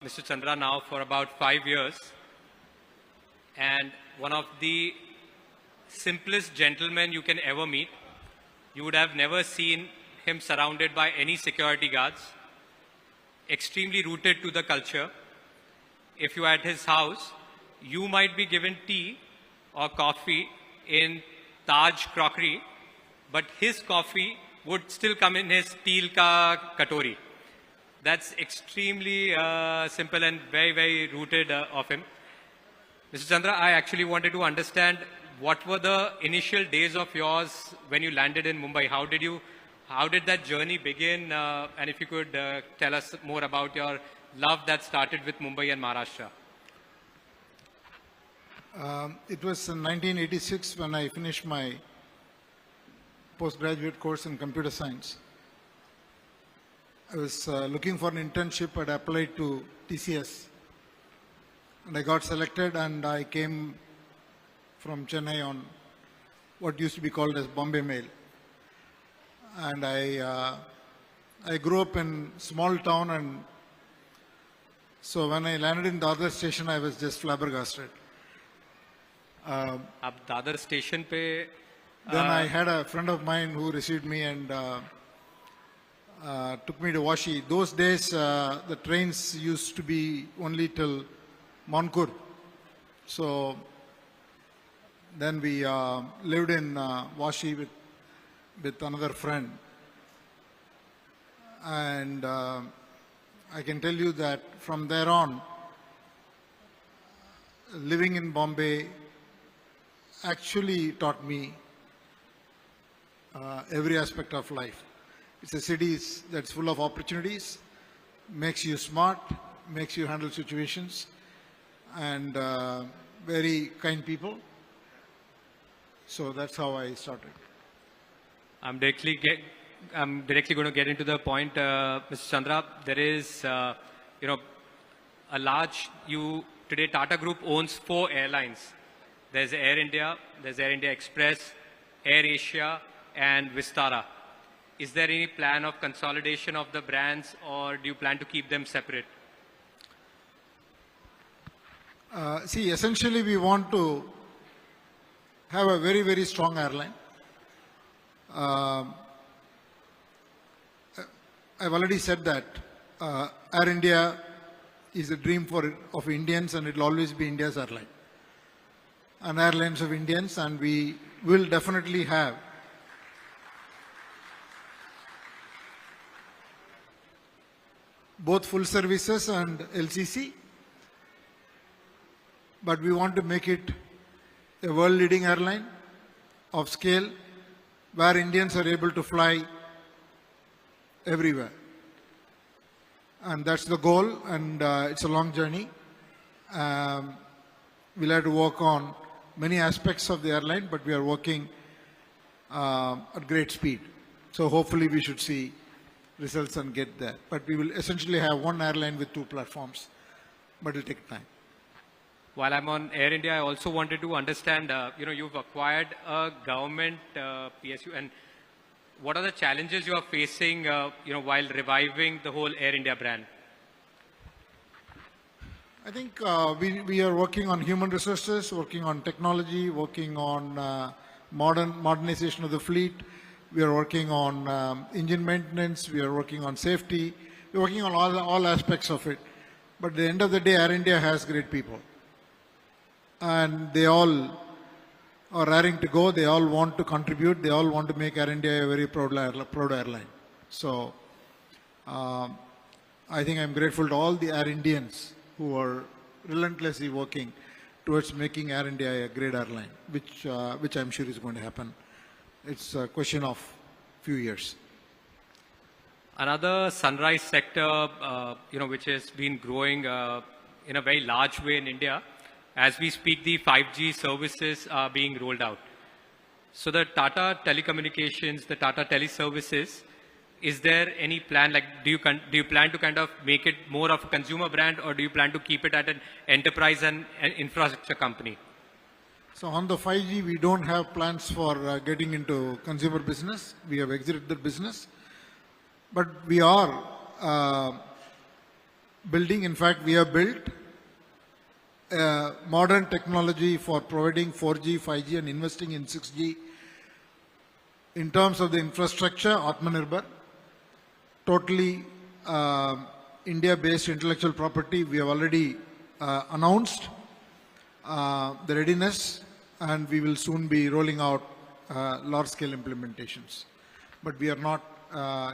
Mr. Chandra now for about 5 years, and one of the simplest gentlemen you can ever meet. You would have never seen him surrounded by any security guards, extremely rooted to the culture. If you are at his house, you might be given tea or coffee in Taj crockery, but his coffee would still come in his steel ka katori. That's extremely simple and very, very rooted of him. Mr. Chandra, I actually wanted to understand what were the initial days of yours when you landed in Mumbai? How did that journey begin? And if you could tell us more about your love that started with Mumbai and Maharashtra. It was in 1986 when I finished my postgraduate course in computer science. I was looking for an internship. I applied to TCS and I got selected, and I came from Chennai on what used to be called as Bombay Mail. And I grew up in small town, and so when I landed in Dadar station, I was just flabbergasted. आप Dadar station पे Then I had a friend of mine who received me and took me to Vashi. Those days, the trains used to be only till Mankur. So then we lived in Vashi with another friend. And I can tell you that from there on, living in Bombay actually taught me every aspect of life. It's a city that's full of opportunities, makes you smart, makes you handle situations, and very kind people. So that's how I started. I'm directly going to get into the point, Mr. Chandra. There is, a large, today Tata Group owns 4 airlines. There's Air India, there's Air India Express, Air Asia, and Vistara. Is there any plan of consolidation of the brands, or do you plan to keep them separate? See, essentially we want to have a very, very strong airline. I've already said that Air India is a dream of Indians, and it will always be India's airline. An airlines of Indians, and we will definitely have both full services and LCC, but we want to make it a world-leading airline of scale where Indians are able to fly everywhere. And that's the goal, and it's a long journey. We'll have to work on many aspects of the airline, but we are working at great speed. So hopefully we should see results and get there. But we will essentially have one airline with 2 platforms, but it'll take time. While I'm on Air India, I also wanted to understand, you've acquired a government PSU, and what are the challenges you are facing, while reviving the whole Air India brand? I think we are working on human resources, working on technology, working on modernization of the fleet. We are working on engine maintenance. We are working on safety. We're working on all aspects of it. But at the end of the day, Air India has great people. And they all are raring to go. They all want to contribute. They all want to make Air India a very proud airline. So I think I'm grateful to all the Air Indians who are relentlessly working towards making Air India a great airline, which I'm sure is going to happen. It's a question of few years. Another sunrise sector, which has been growing in a very large way in India. As we speak, the 5G services are being rolled out. So the Tata Telecommunications, the Tata Teleservices, is there any plan, like do you plan to kind of make it more of a consumer brand, or do you plan to keep it at an enterprise and an infrastructure company? So on the 5G, we don't have plans for getting into consumer business. We have exited the business. But we are building. In fact, we have built modern technology for providing 4G, 5G and investing in 6G. In terms of the infrastructure, Atmanirbhar, totally India-based intellectual property. We have already announced the readiness, and we will soon be rolling out large-scale implementations. But we are not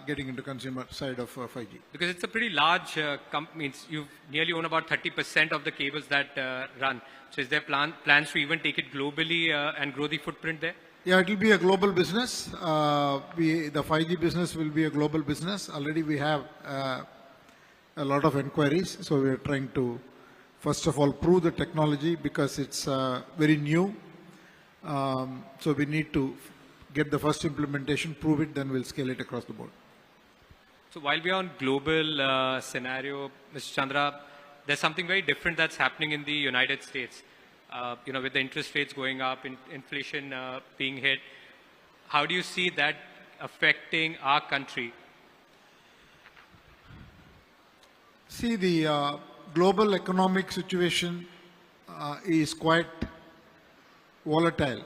getting into consumer side of 5G. Because it's a pretty large company. You nearly own about 30% of the cables that run. So is there plans to even take it globally and grow the footprint there? Yeah, it will be a global business. The 5G business will be a global business. Already we have a lot of inquiries. So we are trying to, first of all, prove the technology because it's very new. So we need to get the first implementation, prove it, then we'll scale it across the board. So while we are on global scenario, Mr. Chandra, there's something very different that's happening in the United States. With the interest rates going up, inflation being hit, how do you see that affecting our country? See, the global economic situation is quite volatile.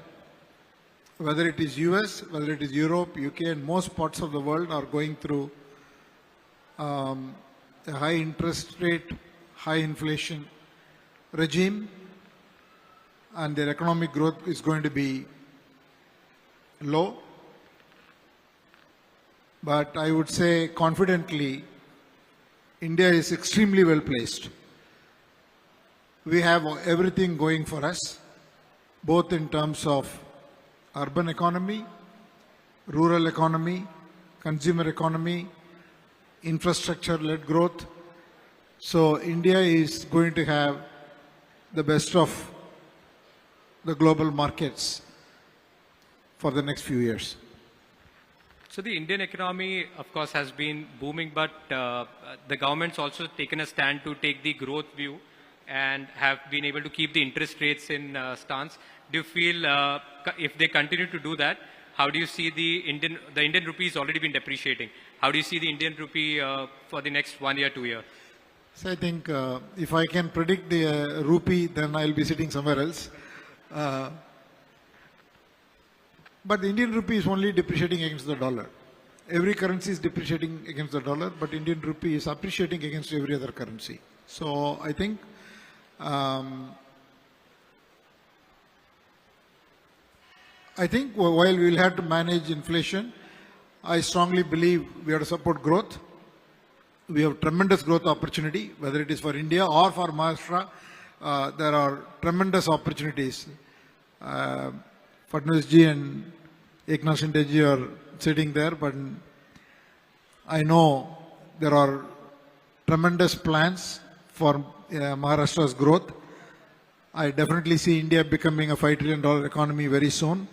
Whether it is US, whether it is Europe, UK, and most parts of the world are going through a high interest rate, high inflation regime, and their economic growth is going to be low. But I would say confidently, India is extremely well placed. We have everything going for us, both in terms of urban economy, rural economy, consumer economy, infrastructure-led growth. So India is going to have the best of the global markets for the next few years. So the Indian economy, of course, has been booming, but the government's also taken a stand to take the growth view and have been able to keep the interest rates in stance. Do you feel if they continue to do that, how do you see the Indian rupee has already been depreciating? How do you see the Indian rupee for the next 1 year, 2 years? So I think if I can predict the rupee, then I'll be sitting somewhere else. But the Indian rupee is only depreciating against the dollar. Every currency is depreciating against the dollar, but Indian rupee is appreciating against every other currency. So I think while we will have to manage inflation, I strongly believe we have to support growth. We have tremendous growth opportunity, whether it is for India or for Maharashtra. There are tremendous opportunities. Fadnavis-ji and Eknath Shinde-ji are sitting there, but I know there are tremendous plans for Maharashtra's growth. I definitely see India becoming a $5 trillion economy very soon,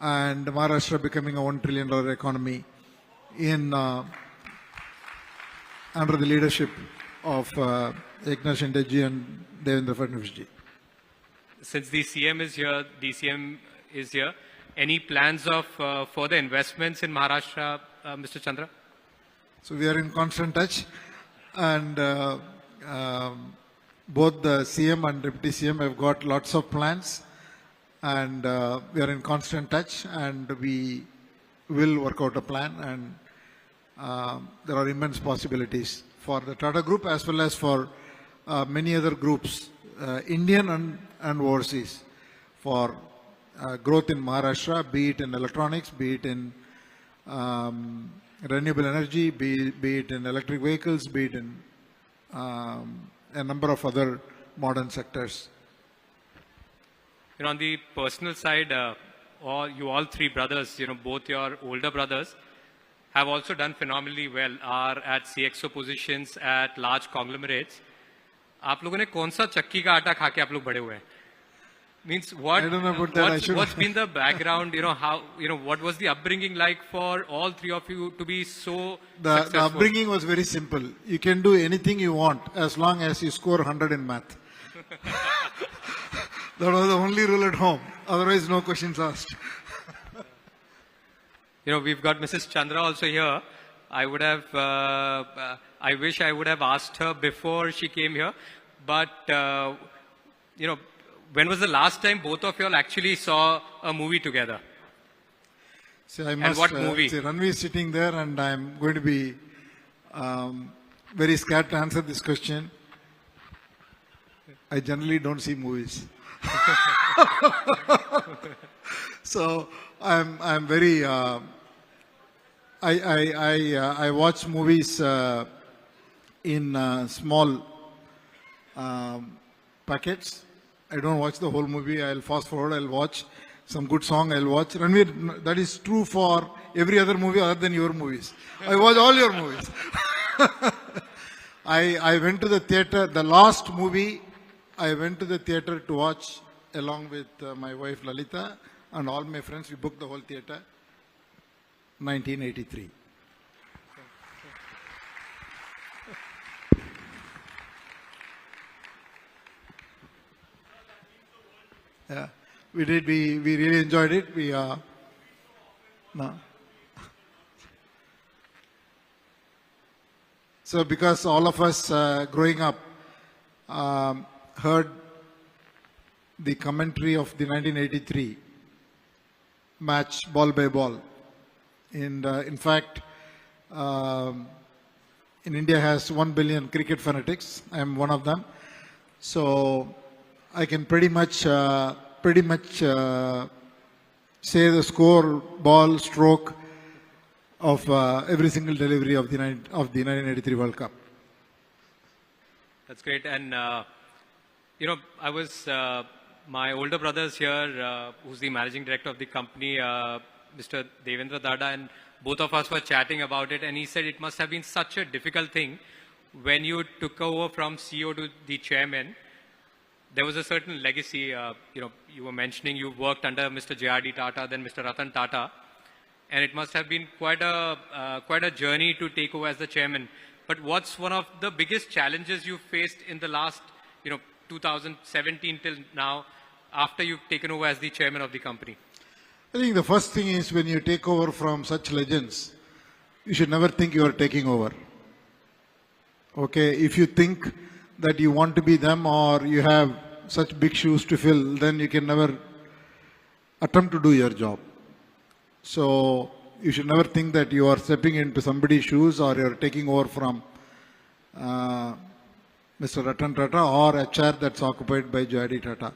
and Maharashtra becoming a $1 trillion economy under the leadership of Eknath Shinde-ji and Devendra Fadnavis-ji. Since the CM is here, DCM is here, any plans of further investments in Maharashtra, Mr. Chandra? So we are in constant touch, and both the CM and Deputy CM have got lots of plans, and we are in constant touch, and we will work out a plan, and there are immense possibilities for the TaTa Group as well as for many other groups, Indian and overseas, for growth in Maharashtra, be it in electronics, be it in renewable energy, be it in electric vehicles, be it in a number of other modern sectors. On the personal side, all three brothers, both your older brothers, have also done phenomenally well, are at CXO positions at large conglomerates. आप लोगों ने कौन सा चक्की का आटा खा के आप लोग बड़े हुए हैं? Means what? I don't know about that. What's been the background? How what was the upbringing like for all three of you to be so successful? The upbringing was very simple. You can do anything you want as long as you score 100 in math. That was the only rule at home. Otherwise, no questions asked. We've got Mrs. Chandra also here. I would have I wish I would have asked her before she came here. But, when was the last time both of you all actually saw a movie together? See, I must, what movie? See, Ranveer is sitting there, and I'm going to be very scared to answer this question. I generally don't see movies. So I'm very I watch movies in small packets. I don't watch the whole movie. I'll fast forward. I'll watch some good song. I'll watch. Ranveer, that is true for every other movie other than your movies. I watch all your movies. I went to the theater. The last movie I went to the theater to watch along with my wife Lalita and all my friends. We booked the whole theater. 1983. Yeah, we did. We really enjoyed it. No. So because all of us growing up heard the commentary of the 1983 match ball by ball. And in fact, in India has 1 billion cricket fanatics. I am one of them. So I can pretty much say the score, ball, stroke of every single delivery of the 1983 World Cup. That's great. And, I was, my older brother's here, who's the managing director of the company, Mr. Devendra Dada, and both of us were chatting about it. And he said it must have been such a difficult thing when you took over from CEO to the chairman. There was a certain legacy, you were mentioning you worked under Mr. J.R.D. Tata, then Mr. Ratan Tata. And it must have been quite a journey to take over as the chairman. But what's one of the biggest challenges you faced in the last, 2017 till now, after you've taken over as the chairman of the company? I think the first thing is when you take over from such legends, you should never think you are taking over. Okay, if you think that you want to be them or you have such big shoes to fill, then you can never attempt to do your job. So you should never think that you are stepping into somebody's shoes or you're taking over from Mr. Ratan Tata or a chair that's occupied by J.R.D. Tata.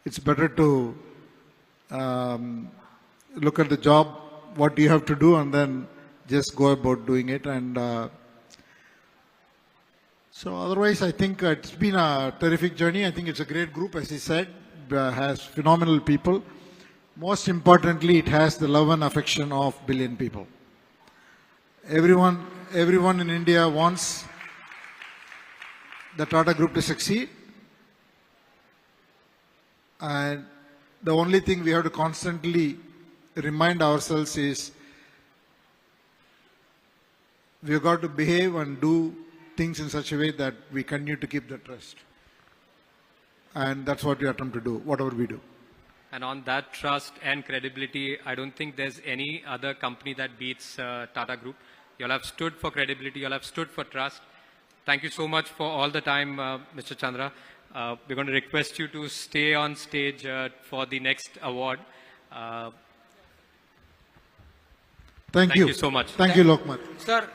It's better to look at the job, what you have to do, and then just go about doing it. And so otherwise, I think it's been a terrific journey. I think it's a great group, as he said, has phenomenal people. Most importantly, it has the love and affection of billion people. Everyone in India wants the Tata Group to succeed. And the only thing we have to constantly remind ourselves is we have got to behave and do things in such a way that we continue to keep the trust. And that's what we attempt to do, whatever we do. And on that trust and credibility, I don't think there's any other company that beats Tata Group. You all have stood for credibility, you all have stood for trust. Thank you so much for all the time, Mr. Chandra. We're going to request you to stay on stage for the next award. Thank you so much. Thank you, Lokmat. Sir,